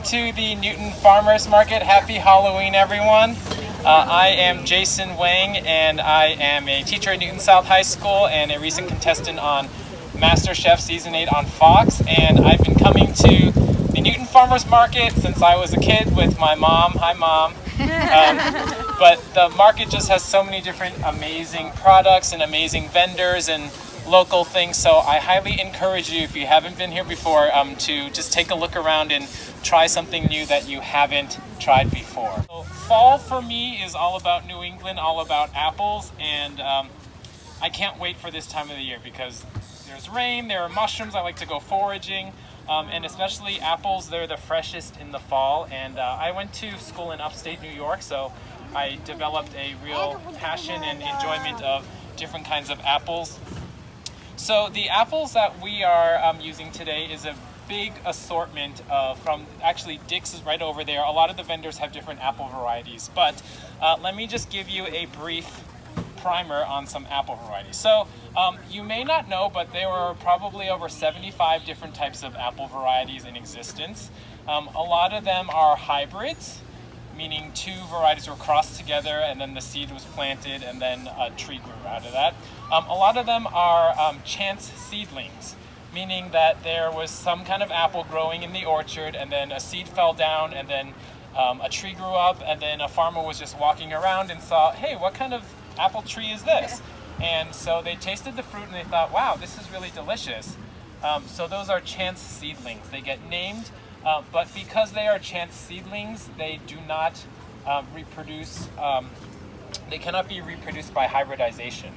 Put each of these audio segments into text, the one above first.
To the Newton Farmers Market. Happy Halloween, everyone. I am Jason Wang, and I am a teacher at Newton South High School and a recent contestant on MasterChef Season 8 on Fox. And I've been coming to the Newton Farmers Market since I was a kid with my mom. Hi, Mom. But the market just has so many different amazing products and amazing vendors and local things, so I highly encourage you, if you haven't been here before, to just take a look around and try something new that you haven't tried before. So fall for me is all about New England, all about apples, and I can't wait for this time of the year because there's rain, there are mushrooms, I like to go foraging, and especially apples, they're the freshest in the fall. And I went to school in upstate New York, so I developed a real passion and enjoyment of different kinds of apples. So the apples that we are using today is a big assortment from actually Dick's is right over there. A lot of the vendors have different apple varieties, but let me just give you a brief primer on some apple varieties. So you may not know, but there were probably over 75 different types of apple varieties in existence. A lot of them are hybrids, meaning two varieties were crossed together and then the seed was planted and then a tree grew out of that. A lot of them are chance seedlings, meaning that there was some kind of apple growing in the orchard and then a seed fell down and then a tree grew up and then a farmer was just walking around and saw, hey, what kind of apple tree is this? And so they tasted the fruit and they thought, wow, this is really delicious. So those are chance seedlings. They get named. But because they are chance seedlings, they do not reproduce, they cannot be reproduced by hybridization.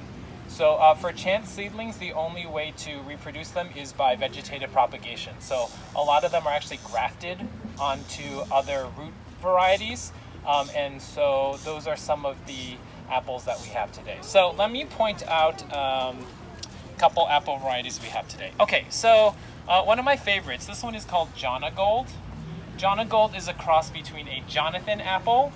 So for chance seedlings, the only way to reproduce them is by vegetative propagation. So a lot of them are actually grafted onto other root varieties. And so those are some of the apples that we have today. So let me point out a couple apple varieties we have today. Okay, so one of my favorites, this one is called Jangy. Jangy is a cross between a Jonathan apple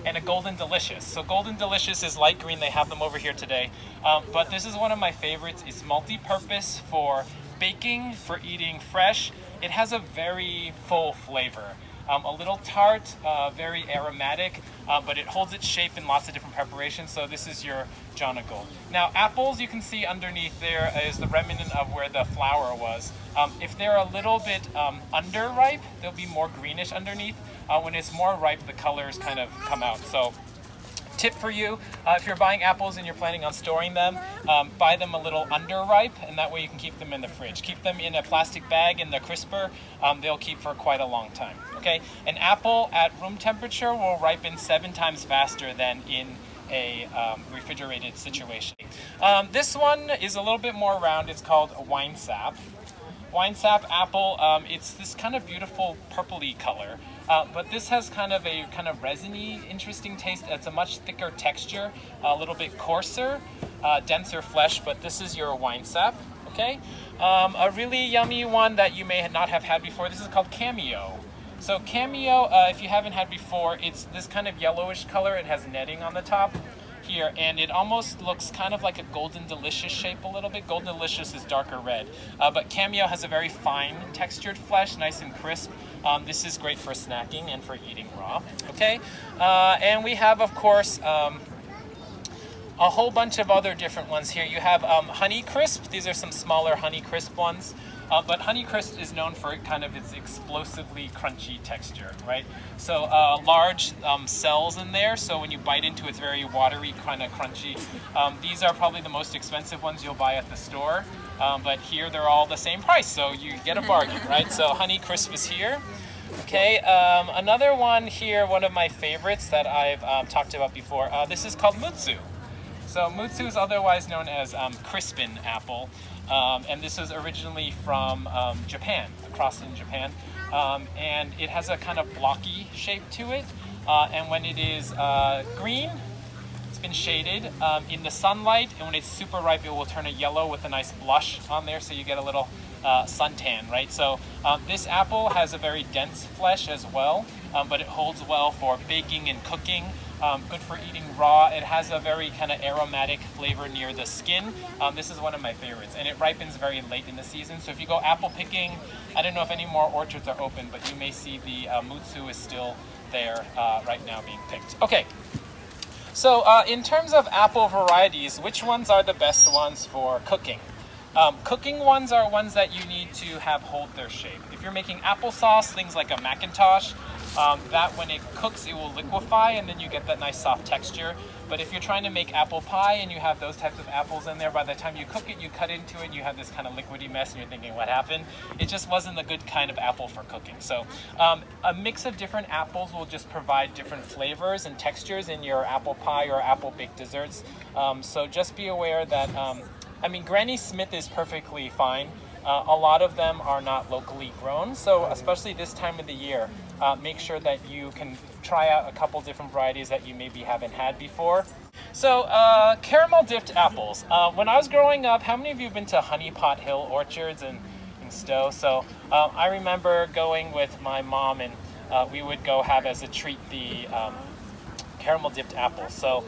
and a Golden Delicious. So Golden Delicious is light green, they have them over here today. But this is one of my favorites. It's multi-purpose for baking, for eating fresh. It has a very full flavor. A little tart, very aromatic, but it holds its shape in lots of different preparations. So this is your Jangy. Now apples, you can see underneath there is the remnant of where the flower was. If they're a little bit underripe, they'll be more greenish underneath. When it's more ripe, the colors kind of come out. So tip for you, if you're buying apples and you're planning on storing them, buy them a little underripe, and that way you can keep them in the fridge. Keep them in a plastic bag in the crisper. They'll keep for quite a long time. Okay, an apple at room temperature will ripen 7 times faster than in a refrigerated situation. This one is a little bit more round. It's called a wine sap. Wine sap apple, it's this kind of beautiful purpley color, but this has kind of a resiny, interesting taste. It's a much thicker texture, a little bit coarser, denser flesh, but this is your wine sap, okay? A really yummy one that you may not have had before, this is called Cameo. So Cameo, if you haven't had before, it's this kind of yellowish color. It has netting on the top here, and it almost looks kind of like a Golden Delicious shape a little bit. Golden Delicious is darker red, but Cameo has a very fine textured flesh, nice and crisp. This is great for snacking and for eating raw, okay? And we have, of course, a whole bunch of other different ones here. You have Honey Crisp. These are some smaller Honey Crisp ones. But Honey Crisp is known for kind of its explosively crunchy texture, right? So large cells in there, so when you bite into it, it's very watery, kind of crunchy. These are probably the most expensive ones you'll buy at the store, but here they're all the same price, so you get a bargain, right? So Honey Crisp is here. Okay, another one here, one of my favorites that I've talked about before, this is called Mutsu. So Mutsu is otherwise known as Crispin apple. And this is originally from Japan, across in Japan. And it has a kind of blocky shape to it. And when it is green, it's been shaded in the sunlight. And when it's super ripe, it will turn a yellow with a nice blush on there. So you get a little suntan, right? So this apple has a very dense flesh as well, but it holds well for baking and cooking. good for eating raw. It has a very kind of aromatic flavor near the skin. This is one of my favorites, and it ripens very late in the season. So if you go apple picking, I don't know if any more orchards are open, but you may see the mutsu is still there right now being picked. Okay, so in terms of apple varieties, which ones are the best ones for cooking? Cooking ones are ones that you need to have hold their shape. If you're making applesauce, things like a Macintosh, that when it cooks, it will liquefy and then you get that nice soft texture. But if you're trying to make apple pie and you have those types of apples in there, by the time you cook it, you cut into it, you have this kind of liquidy mess and you're thinking, what happened? It just wasn't the good kind of apple for cooking. So a mix of different apples will just provide different flavors and textures in your apple pie or apple baked desserts. So just be aware that, I mean, Granny Smith is perfectly fine. A lot of them are not locally grown, so especially this time of the year, make sure that you can try out a couple different varieties that you maybe haven't had before. So caramel dipped apples. When I was growing up, how many of you have been to Honey Pot Hill orchards in Stowe? So I remember going with my mom and we would go have as a treat the caramel dipped apples. So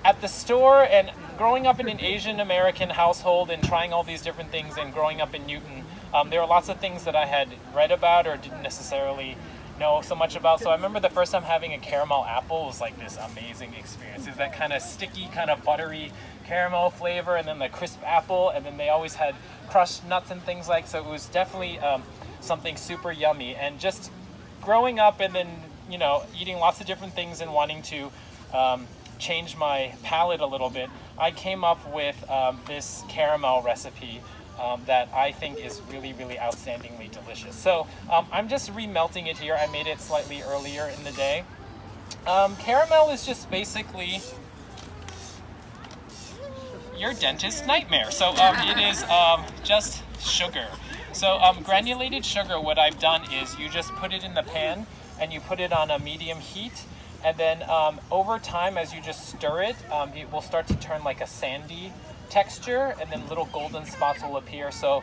at the store, and growing up in an Asian American household and trying all these different things and growing up in Newton, there were lots of things that I had read about or didn't necessarily know so much about. So I remember the first time having a caramel apple was like this amazing experience. It's that kind of sticky, kind of buttery caramel flavor, and then the crisp apple, and then they always had crushed nuts and things like, so it was definitely something super yummy. And just growing up and then, you know, eating lots of different things and wanting to change my palate a little bit, I came up with this caramel recipe that I think is really, really outstandingly delicious. So I'm just remelting it here. I made it slightly earlier in the day. Caramel is just basically your dentist's nightmare. So it is just sugar. So granulated sugar, what I've done is you just put it in the pan and you put it on a medium heat. And then over time, as you just stir it, it will start to turn like a sandy texture, and then little golden spots will appear. So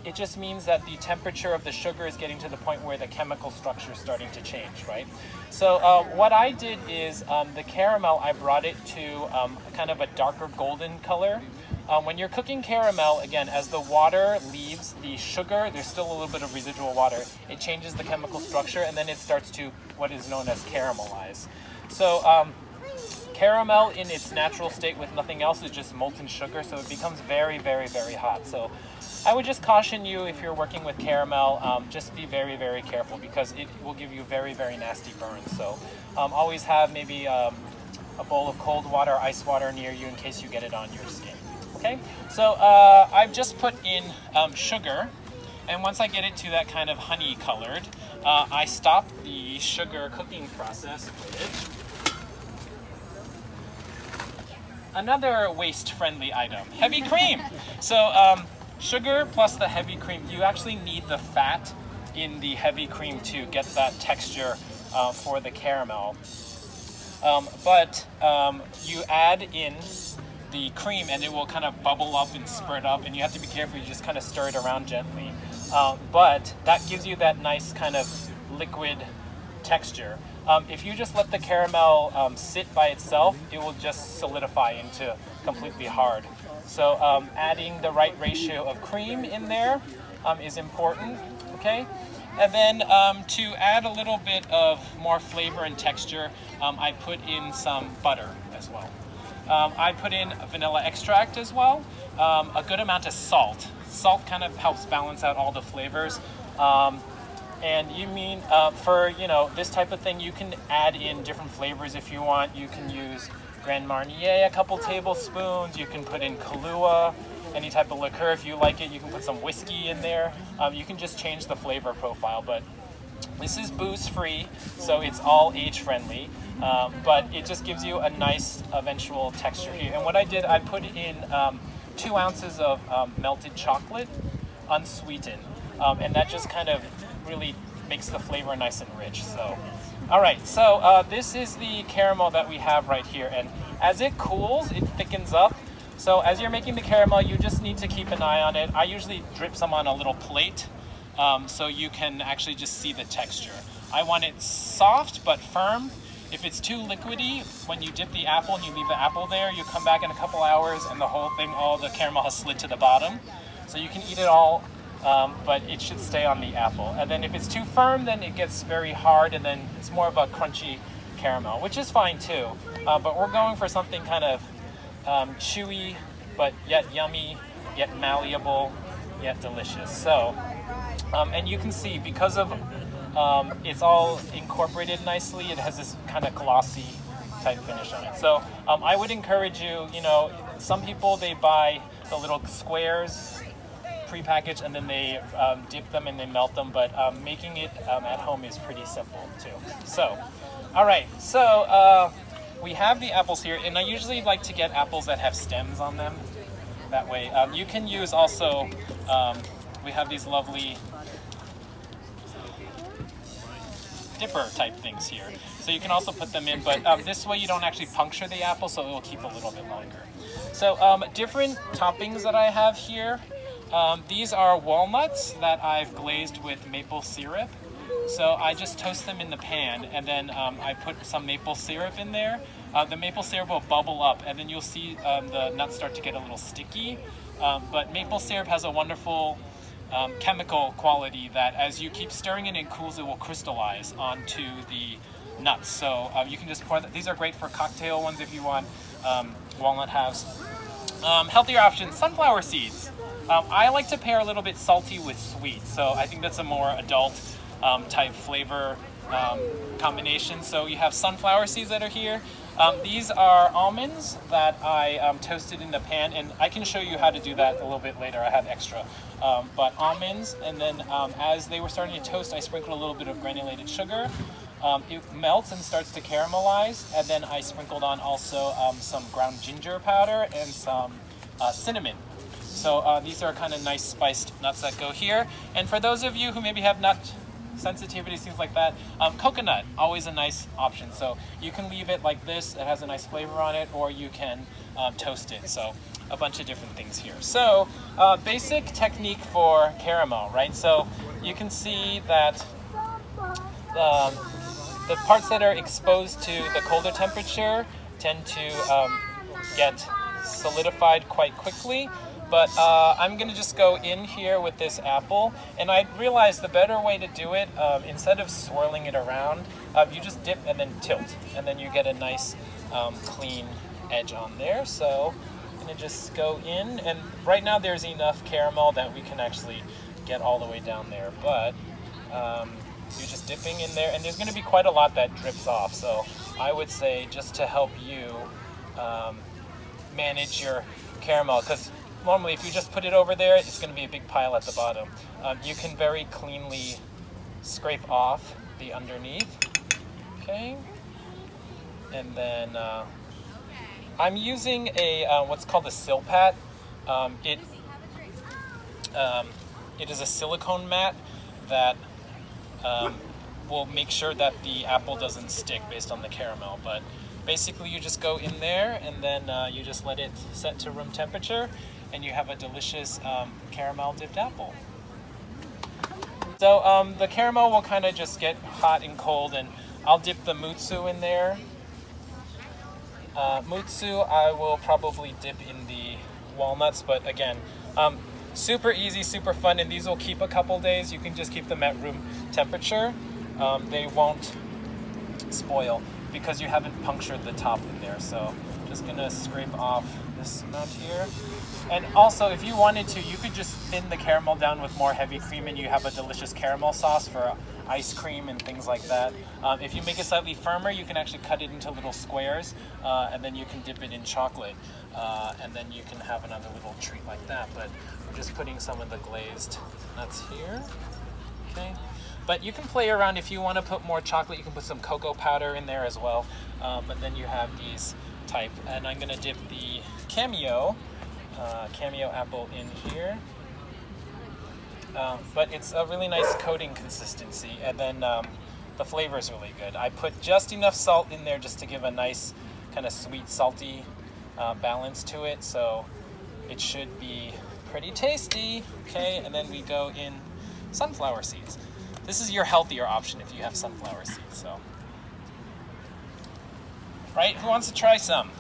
it just means that the temperature of the sugar is getting to the point where the chemical structure is starting to change, right? So what I did is the caramel, I brought it to kind of a darker golden color. When you're cooking caramel, again, as the water leaves the sugar, there's still a little bit of residual water. It changes the chemical structure, and then it starts to what is known as caramelize. So caramel in its natural state with nothing else is just molten sugar, so it becomes very, very, very hot. So I would just caution you, if you're working with caramel, just be very, very careful, because it will give you very, very nasty burns. So always have maybe a bowl of cold water, ice water near you in case you get it on your skin. Okay, so I've just put in sugar, and once I get it to that kind of honey colored, I stop the sugar cooking process with another waste-friendly item, heavy cream. So sugar plus the heavy cream, you actually need the fat in the heavy cream to get that texture for the caramel. But you add in the cream and it will kind of bubble up and spread up, and you have to be careful, you just kind of stir it around gently. But that gives you that nice kind of liquid texture. If you just let the caramel sit by itself, it will just solidify into completely hard. So adding the right ratio of cream in there is important, okay? And then to add a little bit of more flavor and texture, I put in some butter as well. I put in vanilla extract as well, a good amount of salt. Salt kind of helps balance out all the flavors. And you mean for, you know, this type of thing, you can add in different flavors if you want. You can use Grand Marnier, a couple tablespoons. You can put in Kahlua, any type of liqueur if you like it. You can put some whiskey in there. You can just change the flavor profile. But this is booze-free, so it's all age-friendly. But it just gives you a nice eventual texture here. And what I did, I put in 2 ounces of melted chocolate, unsweetened. And that just kind of really makes the flavor nice and rich. So, all right, so this is the caramel that we have right here. And as it cools, it thickens up. So as you're making the caramel, you just need to keep an eye on it. I usually drip some on a little plate so you can actually just see the texture. I want it soft but firm. If it's too liquidy, when you dip the apple and you leave the apple there, you come back in a couple hours and the whole thing, all the caramel has slid to the bottom. So you can eat it all, but it should stay on the apple. And then if it's too firm, then it gets very hard and then it's more of a crunchy caramel, which is fine too. But we're going for something kind of chewy, but yet yummy, yet malleable, yet delicious. So, and you can see because of it's all incorporated nicely, it has this kind of glossy type finish on it. So I would encourage you, you know, some people, they buy the little squares pre-packaged and then they dip them and they melt them, but making it at home is pretty simple too. So, all right, so we have the apples here, and I usually like to get apples that have stems on them. That way, you can use also, we have these lovely dipper type things here. So you can also put them in, but this way you don't actually puncture the apple, so it will keep a little bit longer. So different toppings that I have here. These are walnuts that I've glazed with maple syrup. So I just toast them in the pan, and then I put some maple syrup in there. The maple syrup will bubble up, and then you'll see the nuts start to get a little sticky. But maple syrup has a wonderful chemical quality that as you keep stirring it and cools, it will crystallize onto the nuts. So you can just pour that. These are great for cocktail ones if you want walnut halves. Healthier options, sunflower seeds. I like to pair a little bit salty with sweet, so I think that's a more adult type flavor combination. So you have sunflower seeds that are here. These are almonds that I toasted in the pan, and I can show you how to do that a little bit later. I have extra. But almonds, and then as they were starting to toast, I sprinkled a little bit of granulated sugar. It melts and starts to caramelize, and then I sprinkled on also some ground ginger powder and some cinnamon. So these are kind of nice spiced nuts that go here. And for those of you who maybe have nut sensitivities, things like that, coconut, always a nice option. So you can leave it like this, it has a nice flavor on it, or you can toast it. So a bunch of different things here. So basic technique for caramel, right? So you can see that the parts that are exposed to the colder temperature tend to get solidified quite quickly. But I'm going to just go in here with this apple, and I realized the better way to do it, instead of swirling it around, you just dip and then tilt, and then you get a nice clean edge on there. So I'm going to just go in, and right now there's enough caramel that we can actually get all the way down there, but you're just dipping in there, and there's going to be quite a lot that drips off. So I would say, just to help you manage your caramel, because normally if you just put it over there, it's going to be a big pile at the bottom. You can very cleanly scrape off the underneath. Okay. And then I'm using a what's called a silpat. It is a silicone mat that will make sure that the apple doesn't stick based on the caramel. But basically you just go in there, and then you just let it set to room temperature, and you have a delicious caramel dipped apple. So the caramel will kind of just get hot and cold, and I'll dip the mutsu in there. Mutsu I will probably dip in the walnuts, but again, super easy, super fun, and these will keep a couple days. You can just keep them at room temperature. They won't spoil because you haven't punctured the top in there. So just gonna scrape off this amount here. And also, if you wanted to, you could just thin the caramel down with more heavy cream, and you have a delicious caramel sauce for ice cream and things like that. If you make it slightly firmer, you can actually cut it into little squares, and then you can dip it in chocolate, and then you can have another little treat like that. But we're just putting some of the glazed nuts here. Okay. But you can play around. If you want to put more chocolate, you can put some cocoa powder in there as well. But then you have these type, and I'm going to dip the cameo apple in here. But it's a really nice coating consistency, and then the flavor is really good. I put just enough salt in there just to give a nice kind of sweet, salty balance to it, so it should be pretty tasty. Okay, and then we go in sunflower seeds. This is your healthier option if you have sunflower seeds. So right? Who wants to try some?